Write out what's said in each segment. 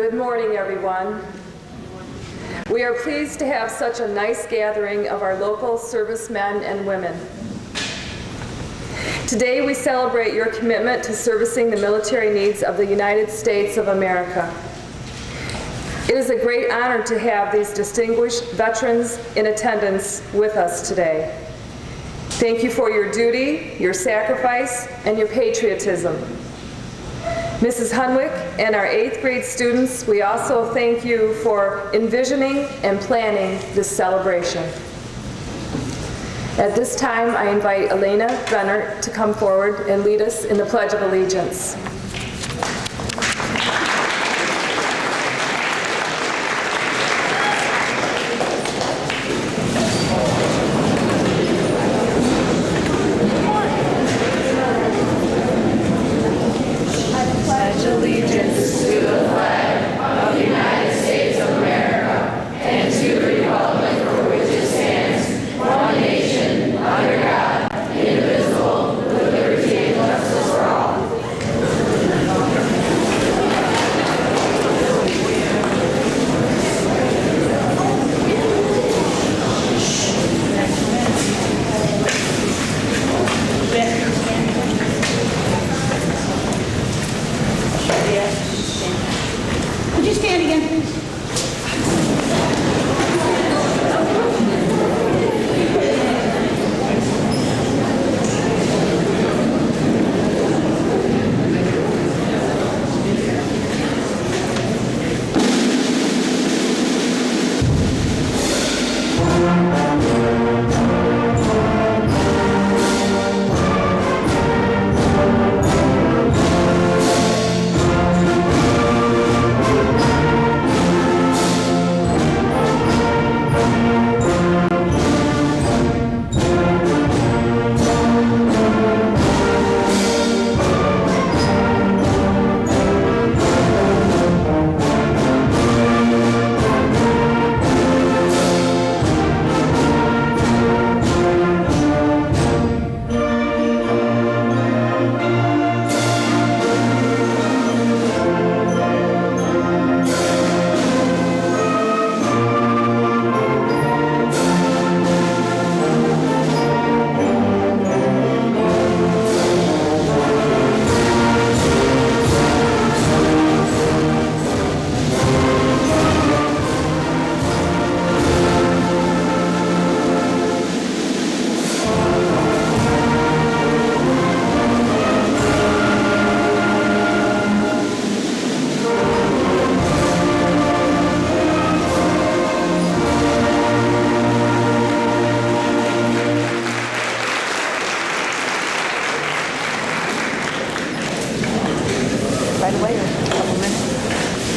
Good morning, everyone. We are pleased to have such a nice gathering of our local servicemen and women. Today we celebrate your commitment to servicing the military needs of the United States of America. It is a great honor to have these distinguished veterans in attendance with us today. Thank you for your duty, your sacrifice, and your patriotism. Mrs. Hunwick and our 8th grade students, we also thank you for envisioning and planning this celebration. At this time, I invite Elena Brenner to come forward and lead us in the Pledge of Allegiance. Would you stand again, please?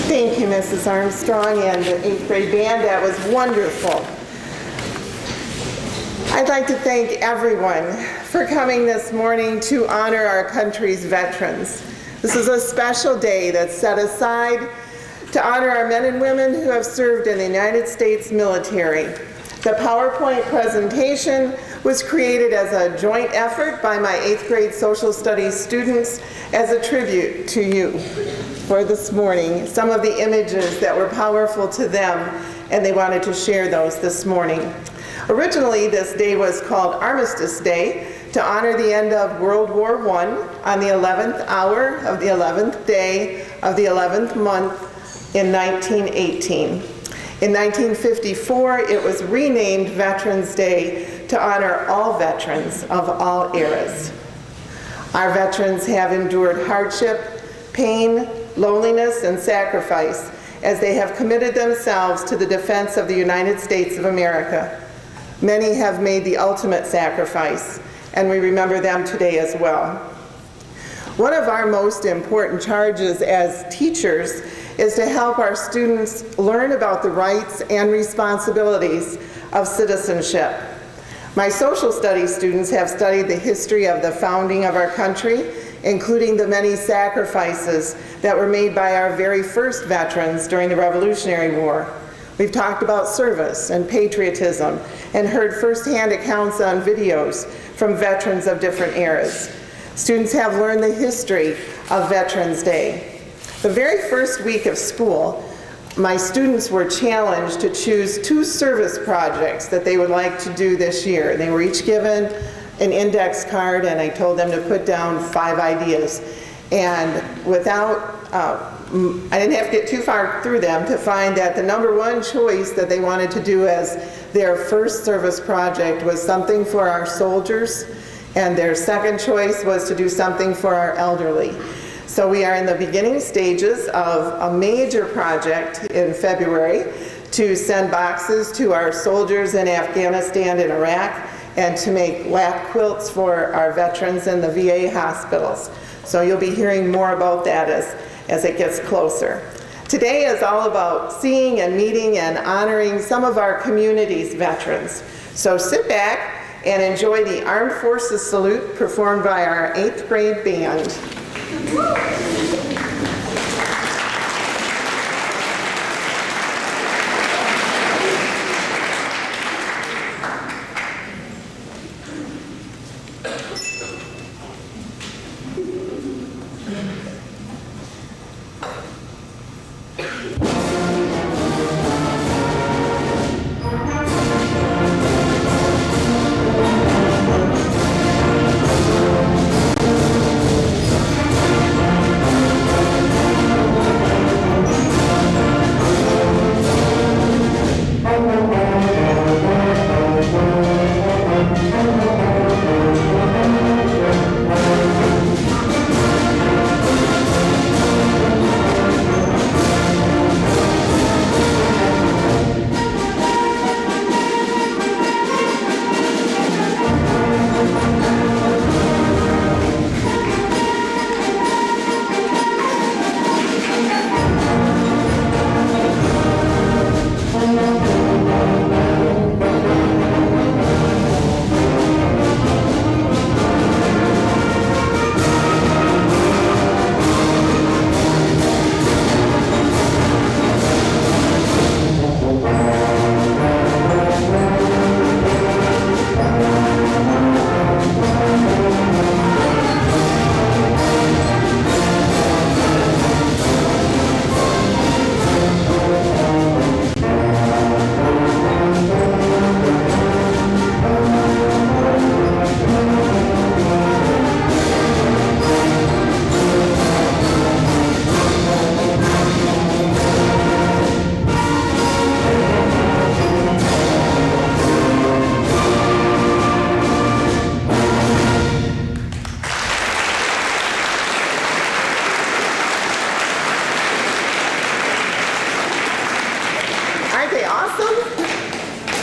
Thank you, Mrs. Armstrong and the 8th grade band. That was wonderful. I'd like to thank everyone for coming this morning to honor our country's veterans. This is a special day that's set aside to honor our men and women who have served in the United States military. The PowerPoint presentation was created as a joint effort by my 8th grade social studies students as a tribute to you for this morning. Some of the images that were powerful to them, and they wanted to share those this morning. Originally, this day was called Armistice Day to honor the end of World War I on the 11th hour of the 11th day of the 11th month in 1918. In 1954, it was renamed Veterans Day to honor all veterans of all eras. Our veterans have endured hardship, pain, loneliness, and sacrifice as they have committed themselves to the defense of the United States of America. Many have made the ultimate sacrifice, and we remember them today as well. One of our most important charges as teachers is to help our students learn about the rights and responsibilities of citizenship. My social studies students have studied the history of the founding of our country, including the many sacrifices that were made by our very first veterans during the Revolutionary War. We've talked about service and patriotism and heard firsthand accounts on videos from veterans of different eras. Students have learned the history of Veterans Day. The very first week of school, my students were challenged to choose 2 service projects that they would like to do this year. They were each given an index card, and I told them to put down 5 ideas. And I didn't have to get too far through them to find that the #1 choice that they wanted to do as their first service project was something for our soldiers, and their second choice was to do something for our elderly. So we are in the beginning stages of a major project in February to send boxes to our soldiers in Afghanistan and Iraq, and to make lap quilts for our veterans in the VA hospitals. So you'll be hearing more about that as it gets closer. Today is all about seeing and meeting and honoring some of our community's veterans. So sit back and enjoy the Armed Forces Salute performed by our 8th grade band.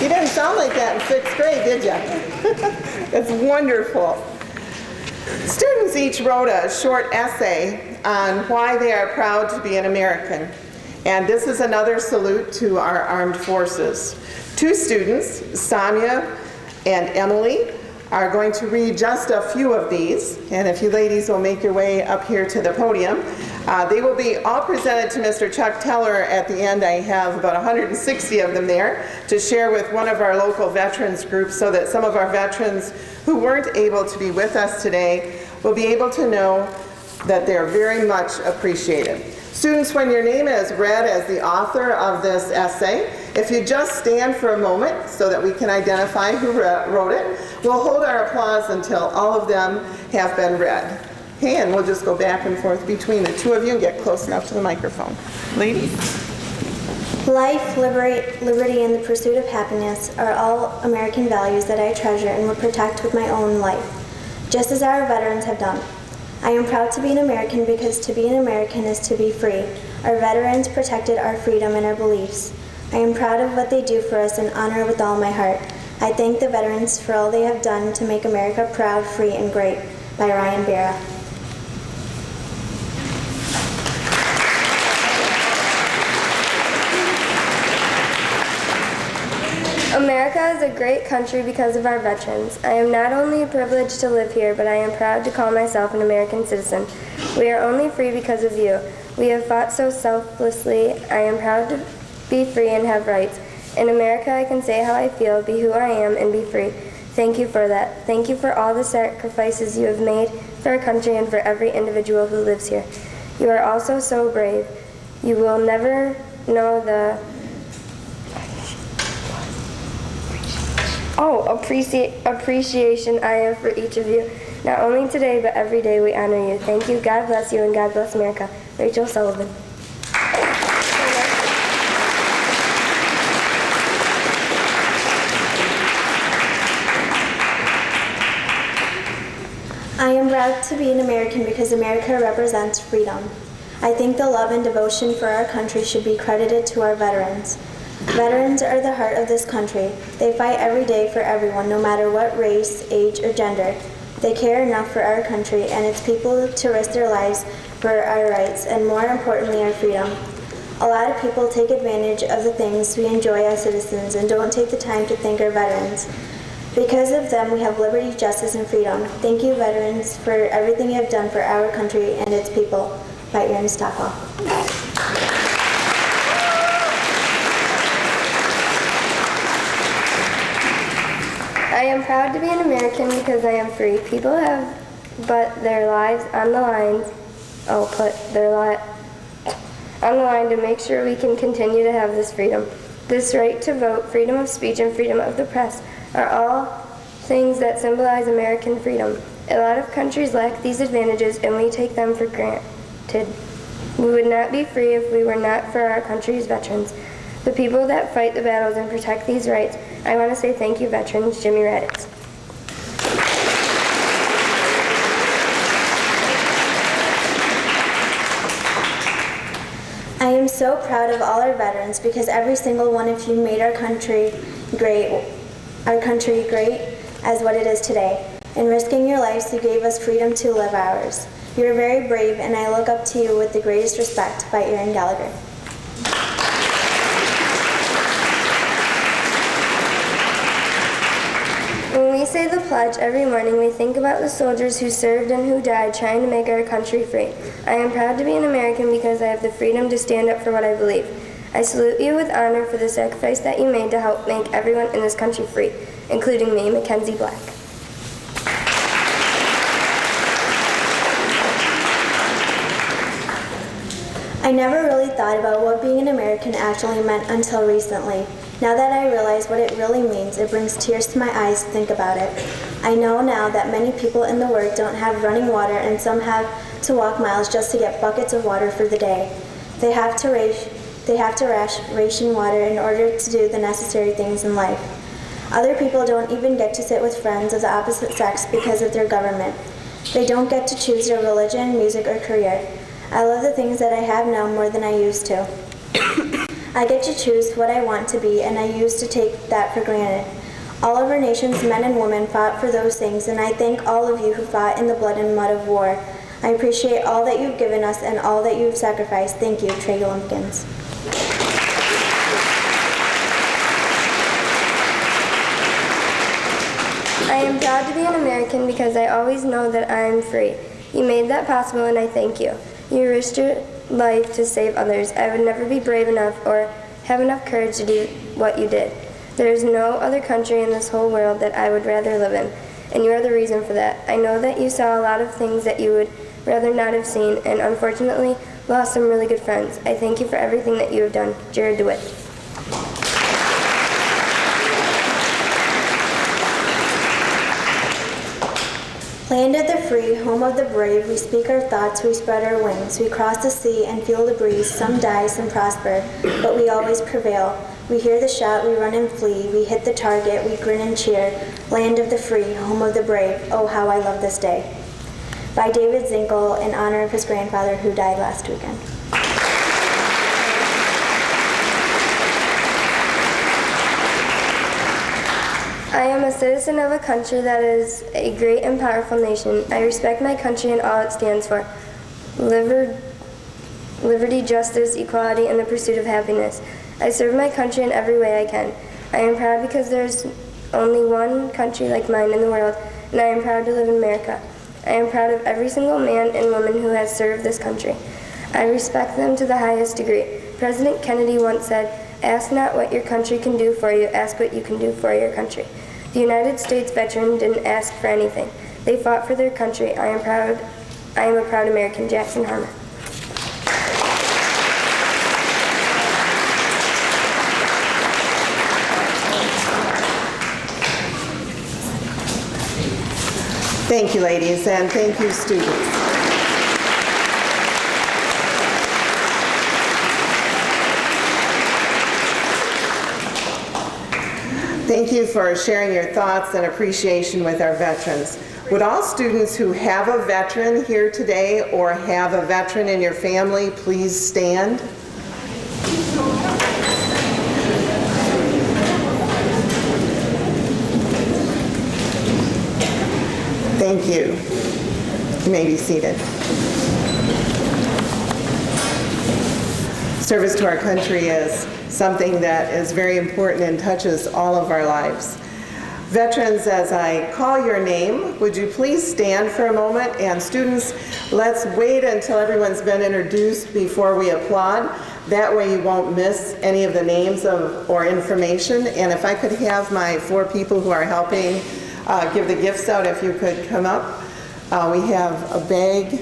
You didn't sound like that in 6th grade, did you? It's wonderful. Students each wrote a short essay on why they are proud to be an American. And this is another salute to our armed forces. 2 students, Sonia and Emily, are going to read just a few of these. And if you ladies will make your way up here to the podium, they will be all presented to Mr. Chuck Teller at the end. I have about 160 of them there to share with one of our local veterans groups, so that some of our veterans who weren't able to be with us today will be able to know that they're very much appreciated. Students, when your name is read as the author of this essay, if you just stand for a moment so that we can identify who wrote it, we'll hold our applause until all of them have been read. Okay, and we'll just go back and forth between the 2 of you and get close enough to the microphone. Ladies? Life, liberty, and the pursuit of happiness are all American values that I treasure and will protect with my own life, just as our veterans have done. I am proud to be an American because to be an American is to be free. Our veterans protected our freedom and our beliefs. I am proud of what they do for us and honor with all my heart. I thank the veterans for all they have done to make America proud, free, and great. By Ryan Barra. America is a great country because of our veterans. I am not only privileged to live here, but I am proud to call myself an American citizen. We are only free because of you. We have fought so selflessly. I am proud to be free and have rights. In America, I can say how I feel, be who I am, and be free. Thank you for that. Thank you for all the sacrifices you have made for our country and for every individual who lives here. You are also so brave. You will never know the appreciation I have for each of you. Not only today, but every day we honor you. Thank you. God bless you, and God bless America. Rachel Sullivan. I am proud to be an American because America represents freedom. I think the love and devotion for our country should be credited to our veterans. Veterans are the heart of this country. They fight every day for everyone, no matter what race, age, or gender. They care enough for our country and its people to risk their lives for our rights, and more importantly, our freedom. A lot of people take advantage of the things we enjoy as citizens and don't take the time to thank our veterans. Because of them, we have liberty, justice, and freedom. Thank you, veterans, for everything you have done for our country and its people. By Erin Stockwell. I am proud to be an American because I am free. People have put their lives on the line. On the line to make sure we can continue to have this freedom. This right to vote, freedom of speech, and freedom of the press are all things that symbolize American freedom. A lot of countries lack these advantages and we take them for granted. We would not be free if we were not for our country's veterans, the people that fight the battles and protect these rights. I want to say thank you, veterans. Jimmy Raditz. I am so proud of all our veterans because every single one of you made our country great as what it is today. In risking your lives, you gave us freedom to live ours. You are very brave, and I look up to you with the greatest respect. By Aaron Gallagher. When we say the pledge every morning, we think about the soldiers who served and who died trying to make our country free. I am proud to be an American because I have the freedom to stand up for what I believe. I salute you with honor for the sacrifice that you made to help make everyone in this country free, including me, Mackenzie Black. I never really thought about what being an American actually meant until recently. Now that I realize what it really means, it brings tears to my eyes to think about it. I know now that many people in the world don't have running water and some have to walk miles just to get buckets of water for the day. They have to ration water in order to do the necessary things in life. Other people don't even get to sit with friends of the opposite sex because of their government. They don't get to choose their religion, music, or career. I love the things that I have now more than I used to. I get to choose what I want to be, and I used to take that for granted. All of our nation's men and women fought for those things, and I thank all of you who fought in the blood and mud of war. I appreciate all that you've given us and all that you've sacrificed. Thank you, Trey Lumpkins. I am proud to be an American because I always know that I am free. You made that possible, and I thank you. You risked your life to save others. I would never be brave enough or have enough courage to do what you did. There is no other country in this whole world that I would rather live in, and you are the reason for that. I know that you saw a lot of things that you would rather not have seen, and unfortunately lost some really good friends. I thank you for everything that you have done. Jared DeWitt. Land of the free, home of the brave, we speak our thoughts, we spread our wings. We cross the sea and feel the breeze, some die, some prosper, but we always prevail. We hear the shout, we run and flee, we hit the target, we grin and cheer. Land of the free, home of the brave, oh how I love this day. By David Zinkel, in honor of his grandfather who died last weekend. I am a citizen of a country that is a great and powerful nation. I respect my country and all it stands for. Liberty, justice, equality, and the pursuit of happiness. I serve my country in every way I can. I am proud because there's only one country like mine in the world, and I am proud to live in America. I am proud of every single man and woman who has served this country. I respect them to the highest degree. President Kennedy once said, "Ask not what your country can do for you, ask what you can do for your country." The United States veteran didn't ask for anything. They fought for their country. I am a proud American. Jackson Harmer. Thank you, ladies, and thank you, students. Thank you for sharing your thoughts and appreciation with our veterans. Would all students who have a veteran here today or have a veteran in your family please stand? Thank you. You may be seated. Service to our country is something that is very important and touches all of our lives. Veterans, as I call your name, would you please stand for a moment? And students, let's wait until everyone's been introduced before we applaud. That way you won't miss any of the names or information. And if I could have my 4 people who are helping give the gifts out, if you could come up. We have a bag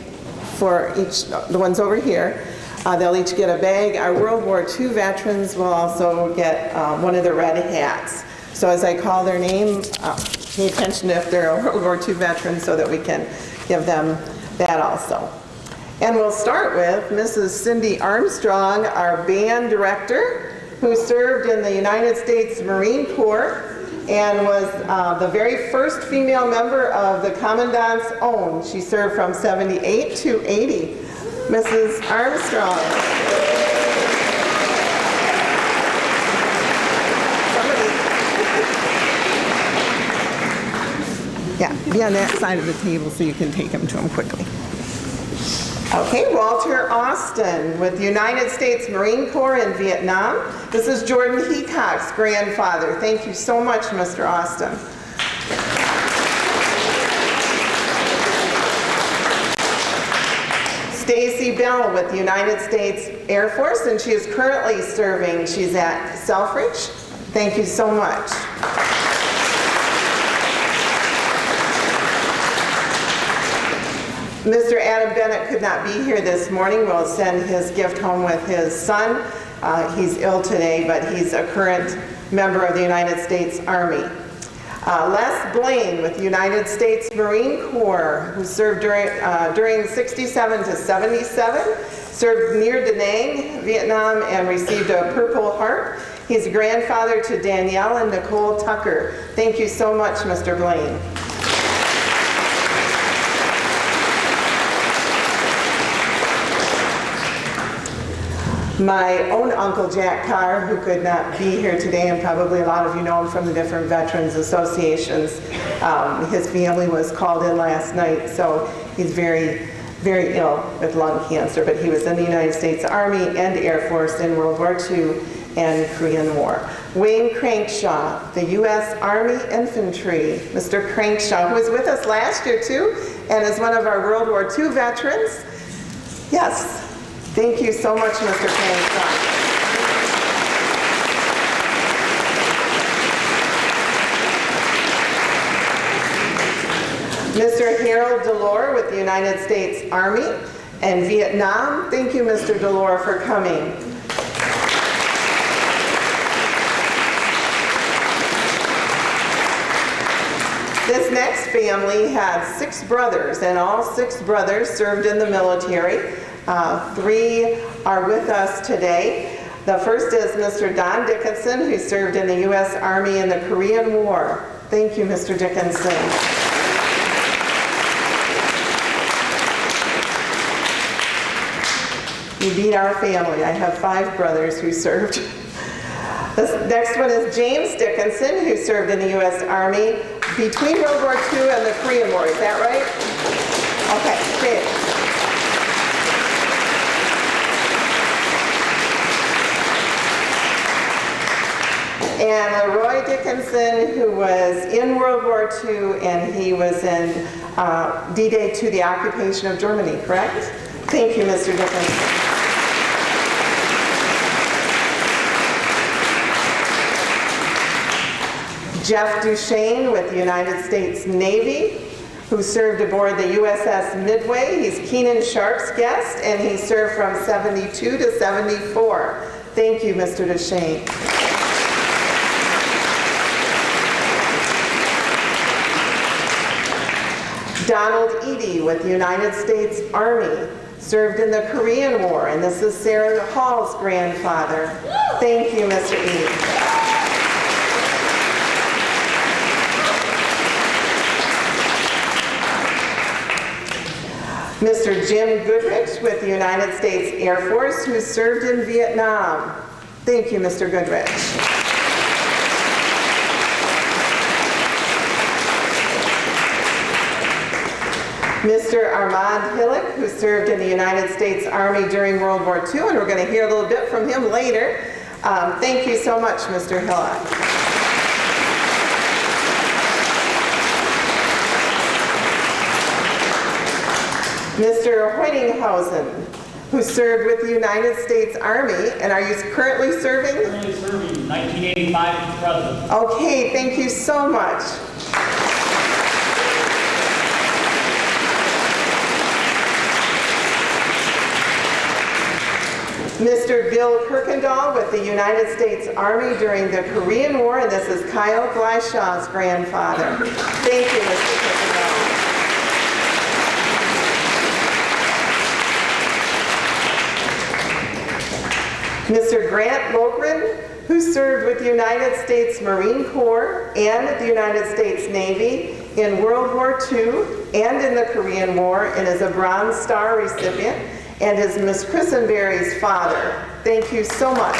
for each, the ones over here. They'll each get a bag. Our World War II veterans will also get one of the red hats. So as I call their name, pay attention if they're a World War II veteran so that we can give them that also. And we'll start with Mrs. Cindy Armstrong, our band director, who served in the United States Marine Corps and was the very first female member of the Commandant's Own. She served from 78 to 80. Mrs. Armstrong. Yeah, be on that side of the table so you can take them to him quickly. Okay, Walter Austin with the United States Marine Corps in Vietnam. This is Jordan Heacock's grandfather. Thank you so much, Mr. Austin. Stacy Bell with the United States Air Force, and she is currently serving. She's at Selfridge. Thank you so much. Mr. Adam Bennett could not be here this morning. We'll send his gift home with his son. He's ill today, but he's a current member of the United States Army. Les Blaine with the United States Marine Corps, who served during 67 to 77, served near Da Nang, Vietnam, and received a Purple Heart. He's a grandfather to Danielle and Nicole Tucker. Thank you so much, Mr. Blaine. My own Uncle Jack Carr, who could not be here today, and probably a lot of you know him from the different veterans associations. His family was called in last night, so he's very, very ill with lung cancer, but he was in the United States Army and Air Force in World War II and Korean War. Wayne Crankshaw, the U.S. Army Infantry. Mr. Crankshaw, who was with us last year too, and is one of our World War II veterans. Yes. Thank you so much, Mr. Crankshaw. Mr. Harold Delore with the United States Army and Vietnam. Thank you, Mr. Delore, for coming. This next family had 6 brothers, and all 6 brothers served in the military. 3 are with us today. The first is Mr. Don Dickinson, who served in the U.S. Army in the Korean War. Thank you, Mr. Dickinson. You beat our family. I have 5 brothers who served. This next one is James Dickinson, who served in the U.S. Army between World War II and the Korean War. Is that right? Okay, great. And Leroy Dickinson, who was in World War II, and he was in D-Day to the occupation of Germany, correct? Thank you, Mr. Dickinson. Jeff Duchesne with the United States Navy, who served aboard the USS Midway. He's Keenan Sharp's guest, and he served from 72 to 74. Thank you, Mr. Duchesne. Donald Eady with the United States Army, served in the Korean War, and this is Sarah Hall's grandfather. Thank you, Mr. Eady. Mr. Jim Goodrich with the United States Air Force, who served in Vietnam. Thank you, Mr. Goodrich. Mr. Armand Hillick, who served in the United States Army during World War II, and we're going to hear a little bit from him later. Thank you so much, Mr. Hillick. Mr. Hoyninghausen, who served with the United States Army, and are you currently serving? Currently serving, 1985 to present. Okay, thank you so much. Mr. Bill Kirkendall with the United States Army during the Korean War, and this is Kyle Gleischaw's grandfather. Thank you, Mr. Kirkendall. Mr. Grant Logren, who served with the United States Marine Corps and the United States Navy in World War II and in the Korean War, and is a Bronze Star recipient, and is Miss Christenberry's father. Thank you so much.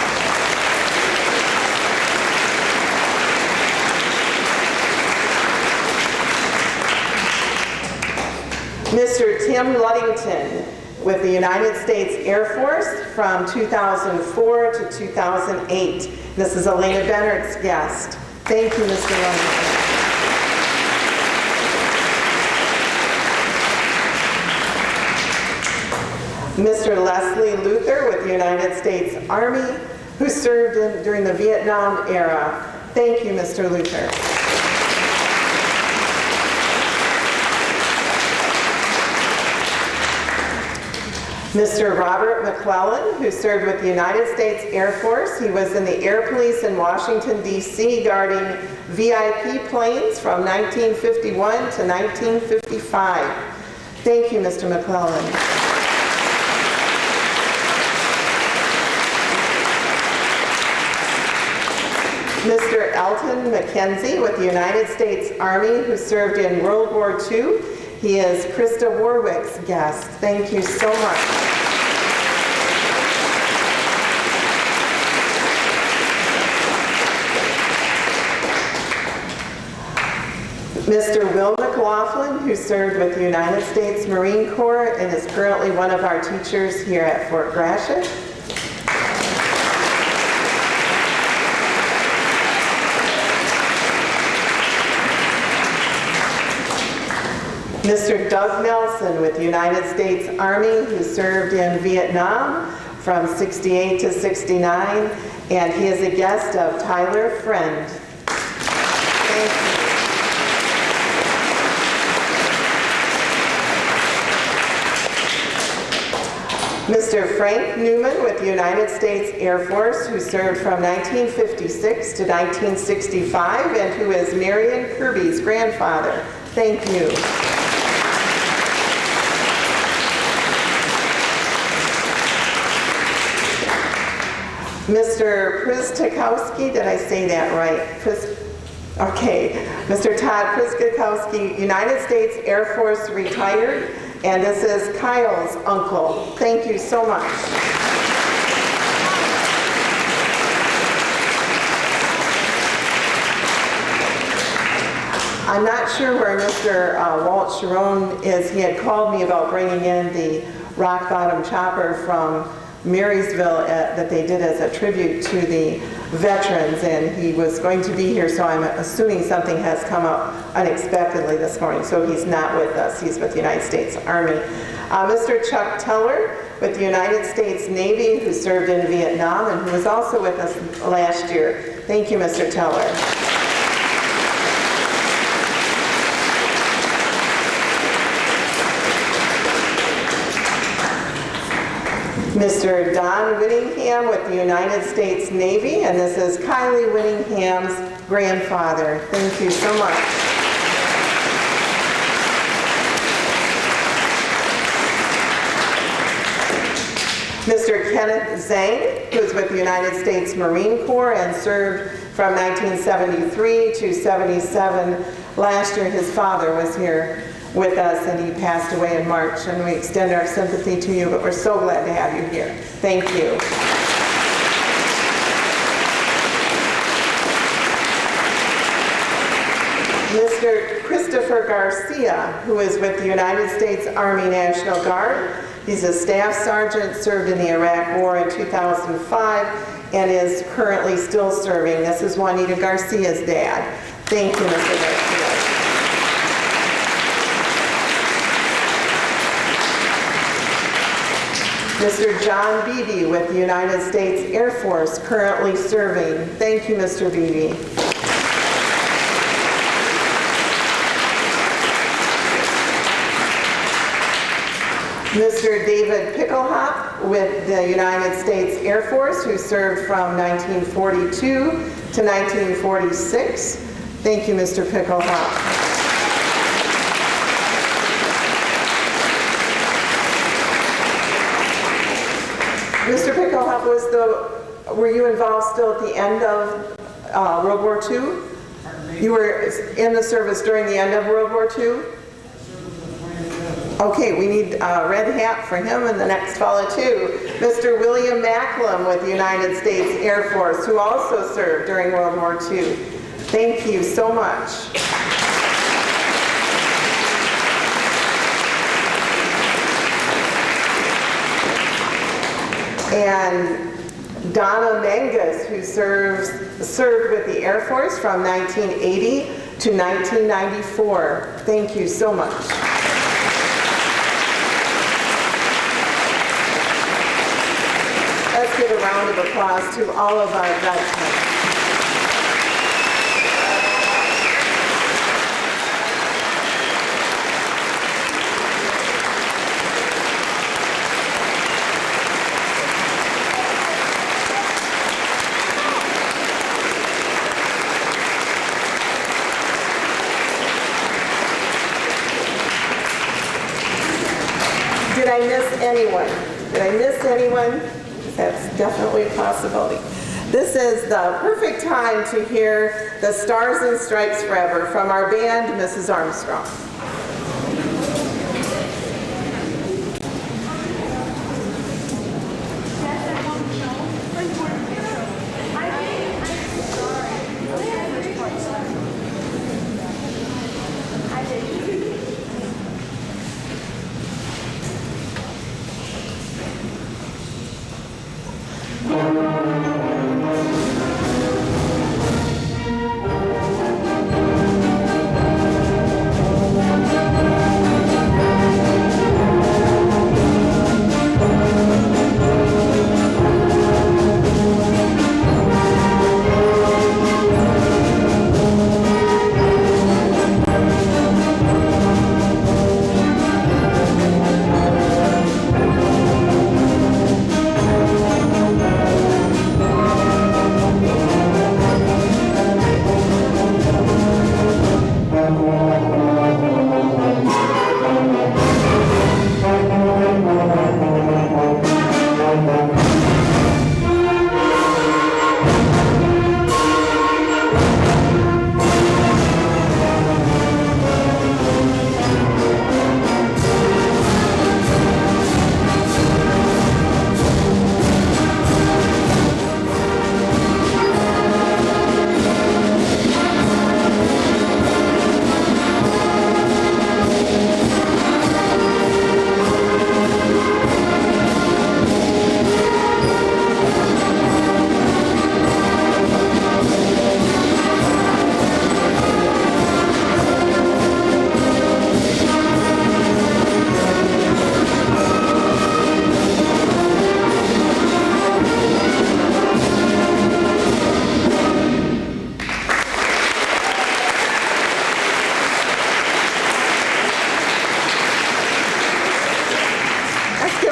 Mr. Tim Luddington with the United States Air Force from 2004 to 2008. This is Elena Bennert's guest. Thank you, Mr. Luddington. Mr. Leslie Luther with the United States Army, who served during the Vietnam era. Thank you, Mr. Luther. Mr. Robert McClellan, who served with the United States Air Force. He was in the Air Police in Washington, D.C., guarding VIP planes from 1951 to 1955. Thank you, Mr. McClellan. Mr. Elton McKenzie with the United States Army, who served in World War II. He is Krista Warwick's guest. Thank you so much. Mr. Will McLaughlin, who served with the United States Marine Corps and is currently one of our teachers here at Fort Gratiot. Mr. Doug Nelson with the United States Army, who served in Vietnam from 68 to 69, and he is a guest of Tyler Friend. Thank you. Mr. Frank Newman with the United States Air Force, who served from 1956 to 1965, and who is Marion Kirby's grandfather. Thank you. Mr. Pristikowski, did I say that right? Okay, Mr. Todd Pristikowski, United States Air Force retired, and this is Kyle's uncle. Thank you so much. I'm not sure where Mr. Walt Sharon is. He had called me about bringing in the rock bottom chopper from Marysville that they did as a tribute to the veterans, and he was going to be here, so I'm assuming something has come up unexpectedly this morning, so he's not with us. He's with the United States Army. Mr. Chuck Teller with the United States Navy, who served in Vietnam and who was also with us last year. Thank you, Mr. Teller. Mr. Don Whittingham with the United States Navy, and this is Kylie Whittingham's grandfather. Thank you so much. Kenneth Zhang, who is with the United States Marine Corps and served from 1973 to 77. Last year, his father was here with us, and he passed away in March, and we extend our sympathy to you, but we're so glad to have you here. Thank you. Mr. Christopher Garcia, who is with the United States Army National Guard. He's a staff sergeant, served in the Iraq War in 2005, and is currently still serving. This is Juanita Garcia's dad. Thank you, Mr. Garcia. Mr. John Beebe with the United States Air Force, currently serving. Thank you, Mr. Beebe. Mr. David Picklehop with the United States Air Force, who served from 1942 to 1946. Thank you, Mr. Picklehop. Mr. Picklehop, were you involved still at the end of World War II? You were in the service during the end of World War II? Okay, we need a red hat for him and the next fellow too. Mr. William Macklem with the United States Air Force, who also served during World War II. Thank you so much. And Donna Mangus, who served with the Air Force from 1980 to 1994. Thank you so much. Let's give a round of applause to all of our veterans. Did I miss anyone? Did I miss anyone? That's definitely a possibility. This is the perfect time to hear the Stars and Stripes Forever from our band, Mrs. Armstrong.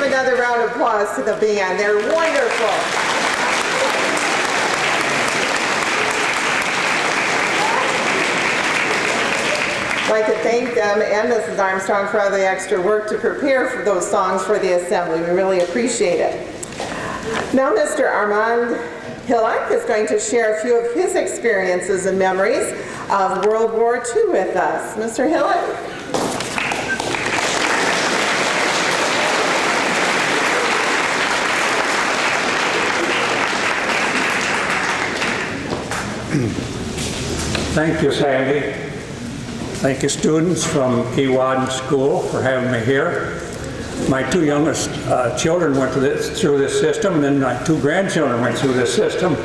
Another round of applause to the band. They're wonderful. I'd like to thank them and Mrs. Armstrong for all the extra work to prepare for those songs for the assembly. We really appreciate it. Now Mr. Armand Hillock is going to share a few of his experiences and memories of World War II with us. Mr. Hillock? Thank you, Sandy. Thank you, students from Keewatin School, for having me here. My two youngest children went through this system, and then my two grandchildren went through this system,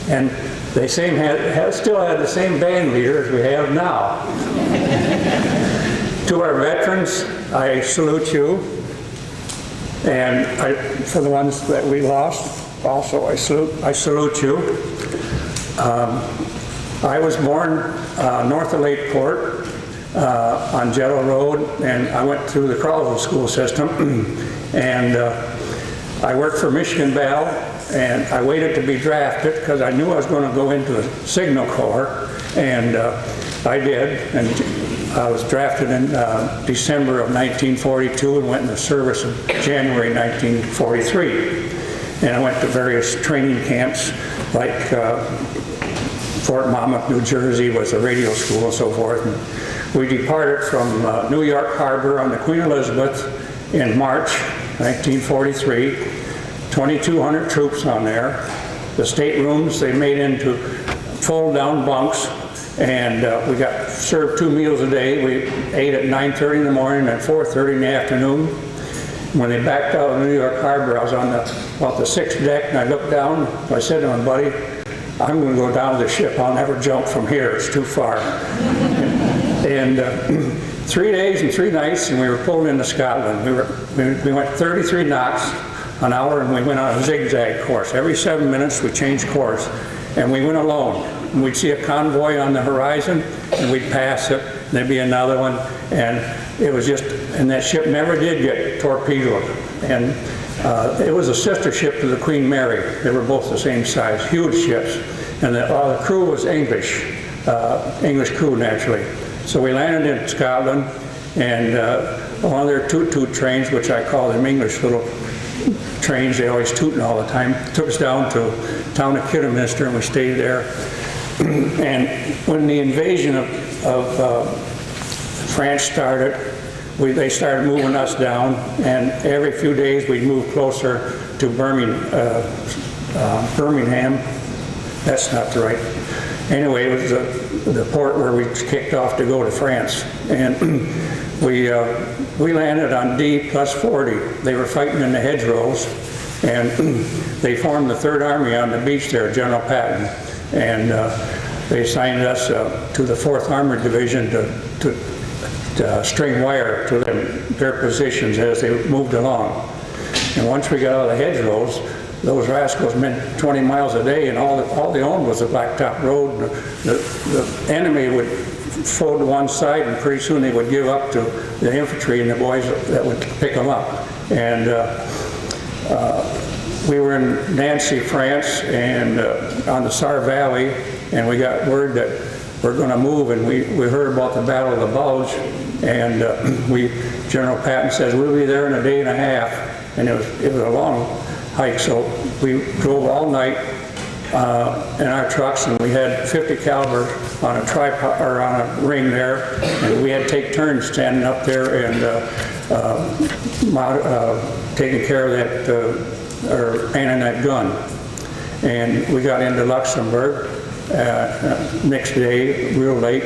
and they still had the same band leader as we have now. To our veterans, I salute you, and for the ones that we lost, also I salute you. I was born north of Lakeport on Jettle Road, and I went through the Croswell school system, and I worked for Michigan Bell, and I waited to be drafted because I knew I was going to go into the Signal Corps, and I did, and I was drafted in December of 1942 and went into service in January 1943. And I went to various training camps like Fort Monmouth, New Jersey was a radio school and so forth. And we departed from New York Harbor on the Queen Elizabeth in March 1943, 2,200 troops on there. The staterooms they made into fold-down bunks, and we got served 2 meals a day. We ate at 9:30 in the morning and 4:30 in the afternoon. When they backed out of New York Harbor, I was on about the 6th deck, and I looked down. I said to my buddy, I'm going to go down to the ship. I'll never jump from here. It's too far. And 3 days and 3 nights, and we were pulled into Scotland. We went 33 knots an hour, and we went on a zigzag course. Every 7 minutes, we changed course, and we went alone. And we'd see a convoy on the horizon, and we'd pass it, and there'd be another one, and it was just, and that ship never did get torpedoed. And it was a sister ship to the Queen Mary. They were both the same size, huge ships. And the crew was English crew naturally. So we landed in Scotland, and one of their toot-toot trains, which I call them English little trains, they always tooting all the time, took us down to the town of Kidderminster, and we stayed there. And when the invasion of France started, they started moving us down, and every few days we'd move closer to Birmingham. That's not the right. Anyway, it was the port where we kicked off to go to France, and we landed on D+40. They were fighting in the hedgerows, and they formed the 3rd Army on the beach there, General Patton, and they assigned us to the 4th Armored Division to string wire to their positions as they moved along. And once we got out of the hedgerows, those rascals meant 20 miles a day, and all they owned was a blacktop road. The enemy would fold to one side, and pretty soon they would give up to the infantry and the boys that would pick them up. And we were in Nancy, France, and on the Sarre Valley, and we got word that we're going to move, and we heard about the Battle of the Bulge, and General Patton says, we'll be there in a day and a half, and it was a long hike, so we drove all night in our trucks, and we had 50 caliber on a tripod or on a ring there, and we had to take turns standing up there and taking care of that or aiming that gun. And we got into Luxembourg next day, real late,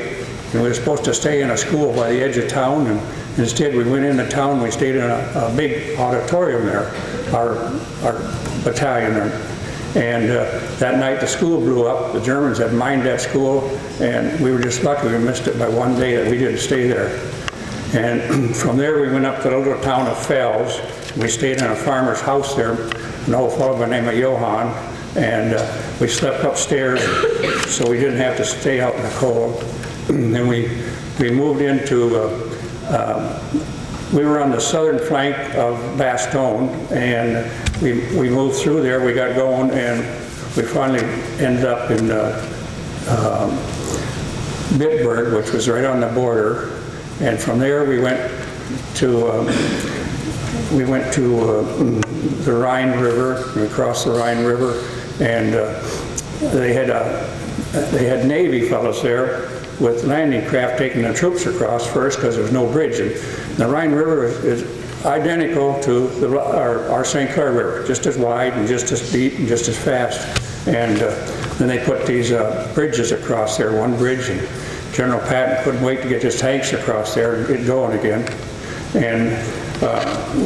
and we were supposed to stay in a school by the edge of town, and instead we went into town. We stayed in a big auditorium there, our battalion there. And that night the school blew up. The Germans had mined that school, and we were just lucky we missed it by 1 day that we didn't stay there. And from there we went up to the little town of Fells. We stayed in a farmer's house there, an old fellow by the name of Johann, and we slept upstairs so we didn't have to stay out in the cold. Then we moved into, we were on the southern flank of Bastogne, and we moved through there, we got going, and we finally ended up in Bitburg, which was right on the border. And from there we went to we went to the Rhine River. We crossed the Rhine River, and they had Navy fellows there with landing craft taking the troops across first because there was no bridge. And the Rhine River is identical to our St. Clair River, just as wide and just as deep and just as fast. And then they put these bridges across there, one bridge, and General Patton couldn't wait to get his tanks across there and get going again. And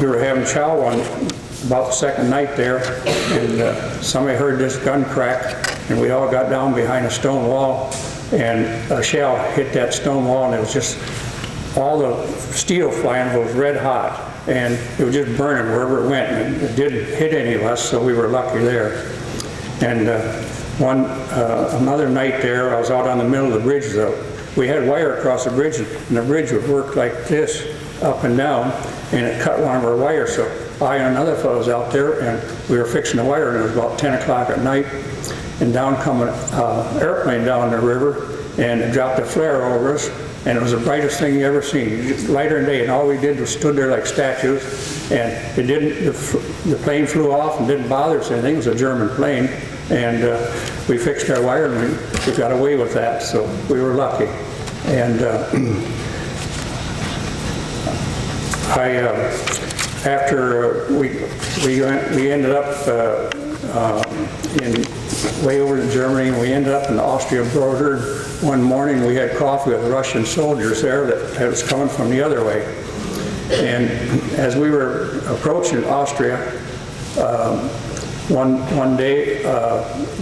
we were having chow on about the second night there, and somebody heard this gun crack, and we all got down behind a stone wall, and a shell hit that stone wall, and it was just all the steel flying was red hot, and it was just burning wherever it went, and it didn't hit any of us, so we were lucky there. And another night there, I was out on the middle of the bridge, though. We had wire across the bridge, and the bridge would work like this, up and down, and it cut one of our wires. So I and another fellow was out there, and we were fixing the wire, and it was about 10 o'clock at night, and down come an airplane down the river, and it dropped a flare over us, and it was the brightest thing you ever seen, lighter than day, and all we did was stood there like statues, and it didn't, the plane flew off and didn't bother us anything. It was a German plane, and we fixed our wire, and we got away with that, so we were lucky. And after we ended up way over in Germany, and we ended up in the Austria border. One morning we had coffee with Russian soldiers there that was coming from the other way. And as we were approaching Austria, one day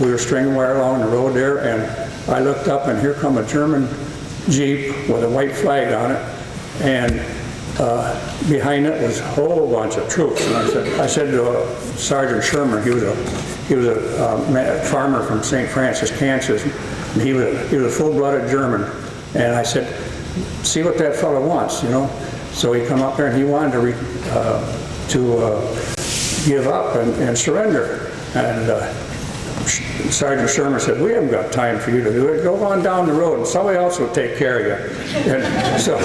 we were stringing wire along the road there, and I looked up, and here come a German Jeep with a white flag on it, and behind it was a whole bunch of troops. And I said to Sergeant Sherman, he was a farmer from St. Francis, Kansas, and he was a full-blooded German. And I said, see what that fellow wants, you know. So he come up there, and he wanted to give up and surrender. And Sergeant Sherman said, we haven't got time for you to do it. Go on down the road, and somebody else will take care of you. And so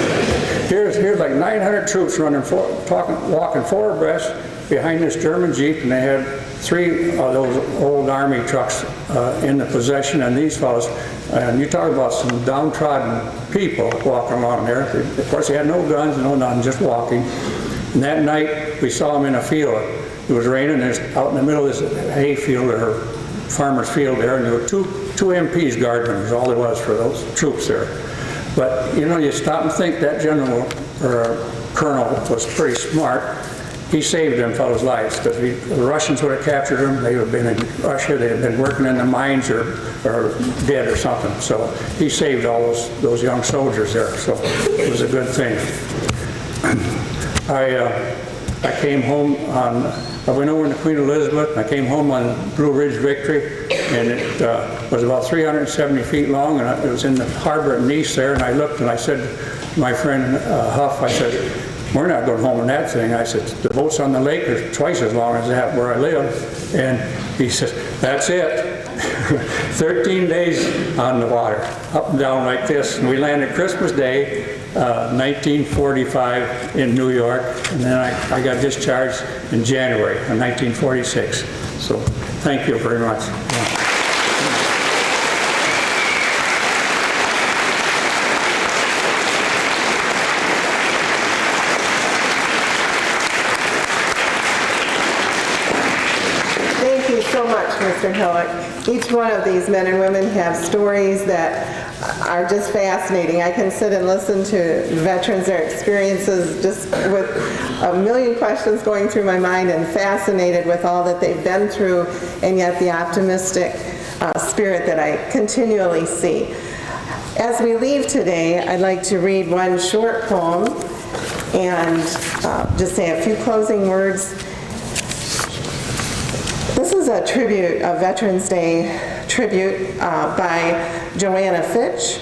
here's like 900 troops walking four abreast behind this German Jeep, and they had 3 of those old army trucks in the possession, and these fellows, and you talk about some downtrodden people walking along there. Of course, they had no guns, no nothing, just walking. And that night, we saw them in a field. It was raining, and it was out in the middle of this hay field, or farmer's field there, and there were two MPs guarding them. That's all there was for those troops there. But, you know, you stop and think that general, or colonel, was pretty smart. He saved them fellows' lives, because the Russians would have captured them. They would have been in Russia. They had been working in the mines or dead or something. So he saved all those young soldiers there. So it was a good thing. I came home I went over to Queen Elizabeth. I came home on Blue Ridge Victory, and it was about 370 feet long, and it was in the harbor at Nice there. And I looked, and I said to my friend Huff, I said, we're not going home in that thing. I said, the boats on the lake are twice as long as that where I live. And he said, that's it. 13 days on the water, up and down like this. And we landed Christmas Day, 1945 in New York. And then I got discharged in January of 1946. So thank you very much. Mr. Hillock. Each one of these men and women have stories that are just fascinating. I can sit and listen to veterans, their experiences, just with a million questions going through my mind, and fascinated with all that they've been through, and yet the optimistic spirit that I continually see. As we leave today, I'd like to read one short poem and just say a few closing words. This is a tribute, a Veterans Day tribute by Joanna Fitch.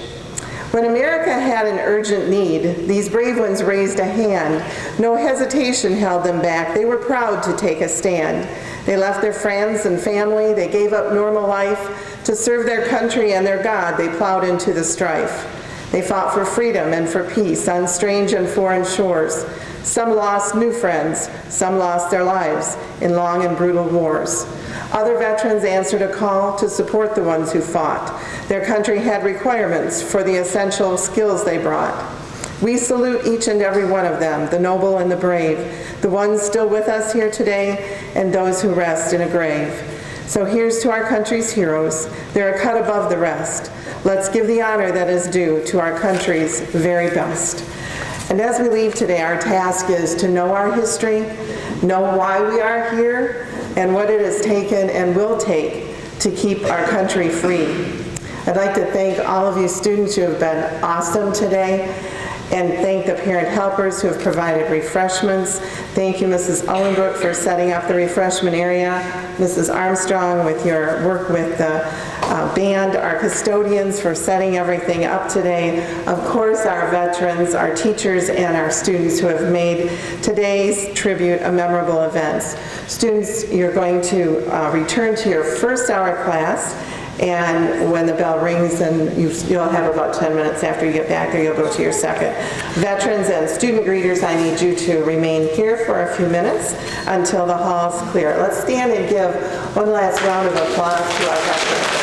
When America had an urgent need, these brave ones raised a hand. No hesitation held them back. They were proud to take a stand. They left their friends and family. They gave up normal life to serve their country and their God. They plowed into the strife. They fought for freedom and for peace on strange and foreign shores. Some lost new friends, some lost their lives in long and brutal wars. Other veterans answered a call to support the ones who fought. Their country had requirements for the essential skills they brought. We salute each and every one of them, the noble and the brave, the ones still with us here today, and those who rest in a grave. So here's to our country's heroes. They're a cut above the rest. Let's give the honor that is due to our country's very best. And as we leave today, our task is to know our history, know why we are here, and what it has taken and will take to keep our country free. I'd like to thank all of you students who have been awesome today, and thank the parent helpers who have provided refreshments. Thank you, Mrs. Ullenbrook, for setting up the refreshment area. Mrs. Armstrong, with your work with the band, our custodians for setting everything up today. Of course, our veterans, our teachers, and our students who have made today's tribute a memorable event. Students, you're going to return to your first hour class, and when the bell rings, and you'll have about 10 minutes after you get back there, you'll go to your second. Veterans and student greeters, I need you to remain here for a few minutes until the hall's clear. Let's stand and give one last round of applause to our veterans.